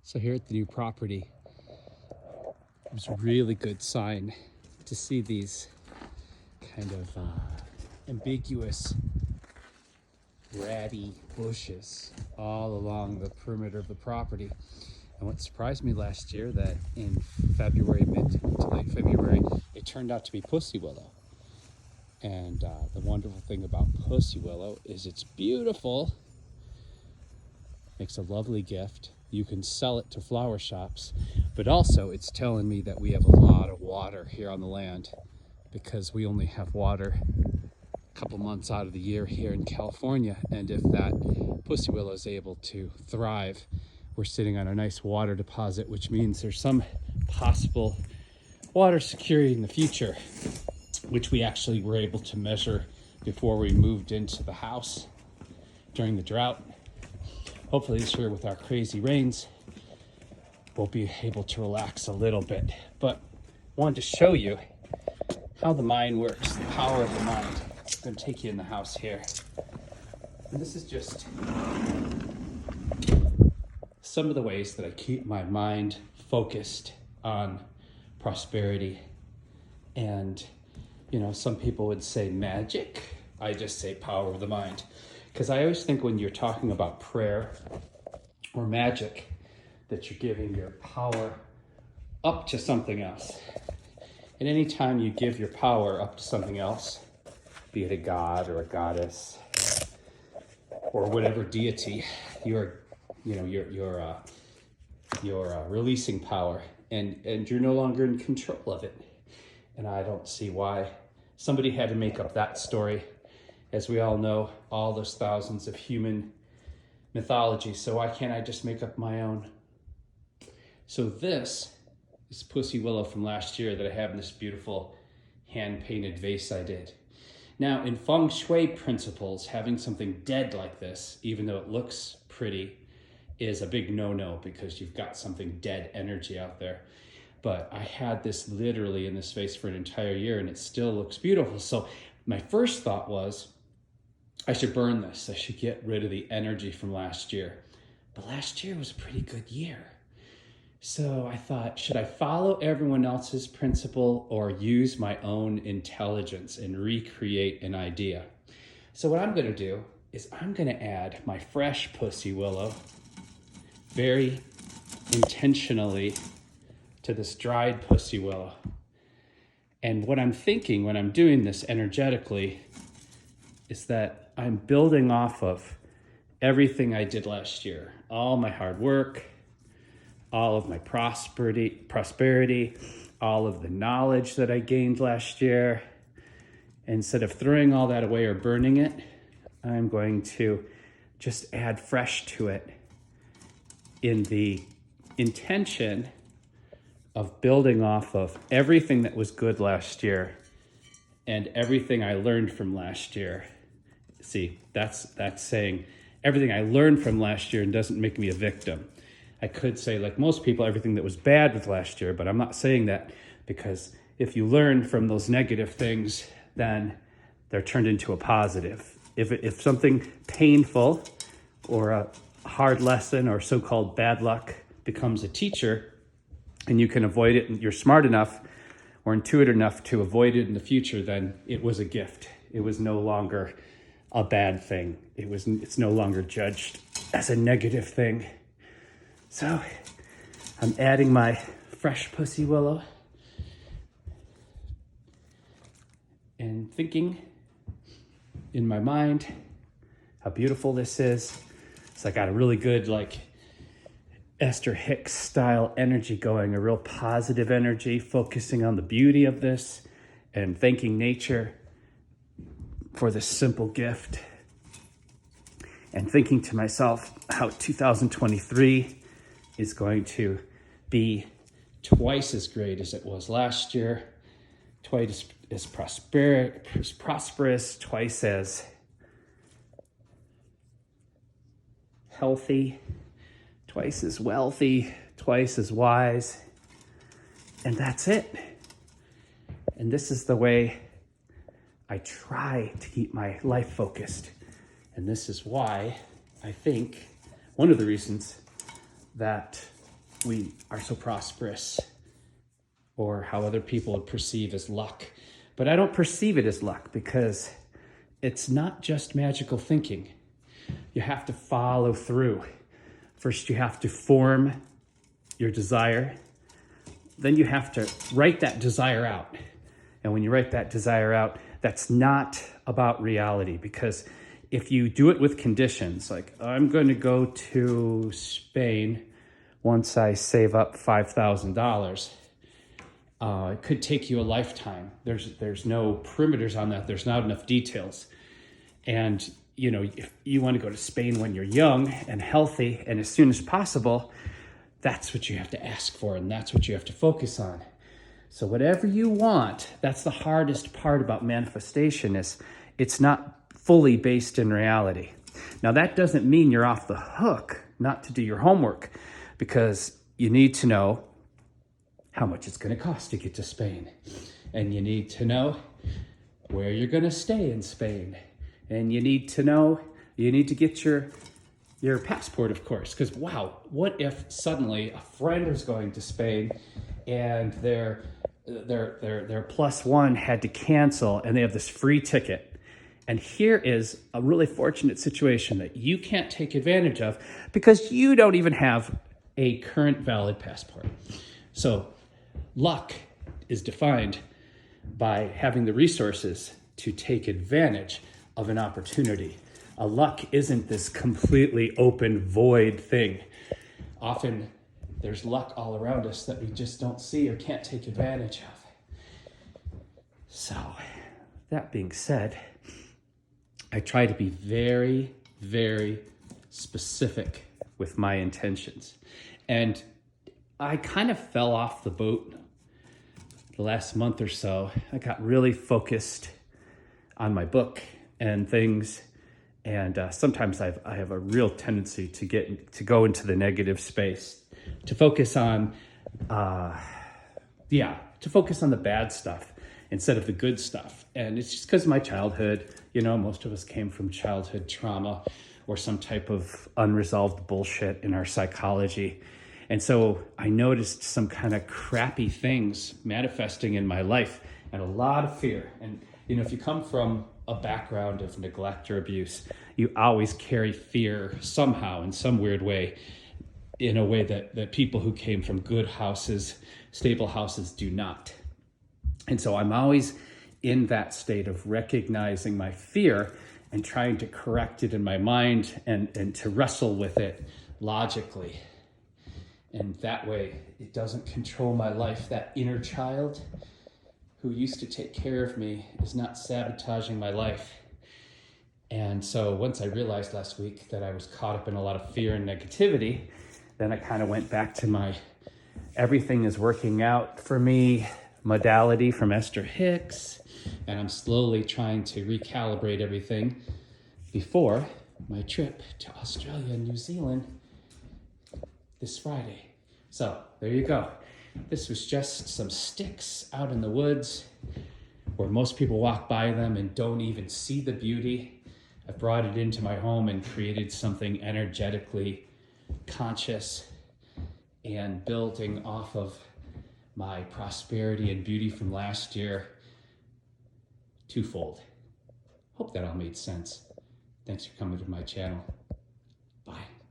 So here at the new property, it was a really good sign to see these kind of ambiguous ratty bushes all along the perimeter of the property. And what surprised me last year, that in February, mid to late February, it turned out to be pussy willow. And the wonderful thing about pussy willow is it's beautiful, makes a lovely gift. You can sell it to flower shops, but also it's telling me that we have a lot of water here on the land, because we only have water a couple months out of the year here in California. And if that pussy willow is able to thrive, we're sitting on a nice water deposit, which means there's some possible water security in the future, which we actually were able to measure before we moved into the house during the drought. Hopefully this year with our crazy rains, we'll be able to relax a little bit. But I wanted to show you how the mind works, the power of the mind. I'm going to take you in the house here. And this is just some of the ways that I keep my mind focused on prosperity. And, you know, some people would say magic. I just say power of the mind. Because I always think when you're talking about prayer or magic, that you're giving your power up to something else. And anytime you give your power up to something else, be it a god or a goddess or whatever deity, you're releasing power, and you're no longer in control of it. And I don't see why somebody had to make up that story. As we all know, all those thousands of human mythology, so why can't I just make up my own? So this is pussy willow from last year that I have in this beautiful hand-painted vase I did. Now, in feng shui principles, having something dead like this, even though it looks pretty, is a big no-no, because you've got something dead energy out there. But I had this literally in this vase for an entire year, and it still looks beautiful. So my first thought was, I should burn this. I should get rid of the energy from last year. But last year was a pretty good year. So I thought, should I follow everyone else's principle or use my own intelligence and recreate an idea? So what I'm going to do is I'm going to add my fresh pussy willow very intentionally to this dried pussy willow. And what I'm thinking when I'm doing this energetically is that I'm building off of everything I did last year, all my hard work, all of my prosperity, all of the knowledge that I gained last year. Instead of throwing all that away or burning it, I'm going to just add fresh to it in the intention of building off of everything that was good last year and everything I learned from last year. See, that's saying everything I learned from last year and doesn't make me a victim. I could say, like most people, everything that was bad with last year, but I'm not saying that, because if you learn from those negative things, then they're turned into a positive. If something painful or a hard lesson or so-called bad luck becomes a teacher and you can avoid it and you're smart enough or intuitive enough to avoid it in the future, then it was a gift. It was no longer a bad thing. It's no longer judged as a negative thing. So I'm adding my fresh pussy willow and thinking in my mind how beautiful this is. So I got a really good, like, Esther Hicks style energy going, a real positive energy, focusing on the beauty of this and thanking nature for this simple gift, and thinking to myself how 2023 is going to be twice as great as it was last year, twice as prosperous, twice as healthy, twice as wealthy, twice as wise. And that's it. And this is the way I try to keep my life focused. And this is why I think one of the reasons that we are so prosperous, or how other people would perceive as luck. But I don't perceive it as luck, because it's not just magical thinking. You have to follow through. First, you have to form your desire. Then you have to write that desire out. And when you write that desire out, that's not about reality, because if you do it with conditions, like I'm going to go to Spain once I save up $5,000, it could take you a lifetime. There's no perimeters on that. There's not enough details. And you know, if you want to go to Spain when you're young and healthy and as soon as possible, that's what you have to ask for, and that's what you have to focus on. So whatever you want, that's the hardest part about manifestation, is it's not fully based in reality. Now, that doesn't mean you're off the hook not to do your homework, because you need to know how much it's going to cost to get to Spain. And you need to know where you're going to stay in Spain. And you need to get your passport, of course, because wow, what if suddenly a friend was going to Spain and their plus one had to cancel and they have this free ticket. And here is a really fortunate situation that you can't take advantage of because you don't even have a current valid passport. So luck is defined by having the resources to take advantage of an opportunity. A luck isn't this completely open void thing. Often there's luck all around us that we just don't see or can't take advantage of. So that being said, I try to be very, very specific with my intentions. And I kind of fell off the boat the last month or so. I got really focused on my book and things. And sometimes I have a real tendency to go into the negative space, to focus on, to focus on the bad stuff instead of the good stuff. And it's just because of my childhood. You know, most of us came from childhood trauma or some type of unresolved bullshit in our psychology. And so I noticed some kind of crappy things manifesting in my life and a lot of fear. And, you know, if you come from a background of neglect or abuse, you always carry fear somehow in some weird way, in a way that people who came from good houses, stable houses, do not. And so I'm always in that state of recognizing my fear and trying to correct it in my mind and to wrestle with it logically. And that way it doesn't control my life. That inner child who used to take care of me is not sabotaging my life. And so once I realized last week that I was caught up in a lot of fear and negativity, then I kind of went back to my everything is working out for me modality from Esther Hicks. And I'm slowly trying to recalibrate everything before my trip to Australia and New Zealand this Friday. So there you go. This was just some sticks out in the woods where most people walk by them and don't even see the beauty. I brought it into my home and created something energetically conscious and building off of my prosperity and beauty from last year twofold. Hope that all made sense. Thanks for coming to my channel.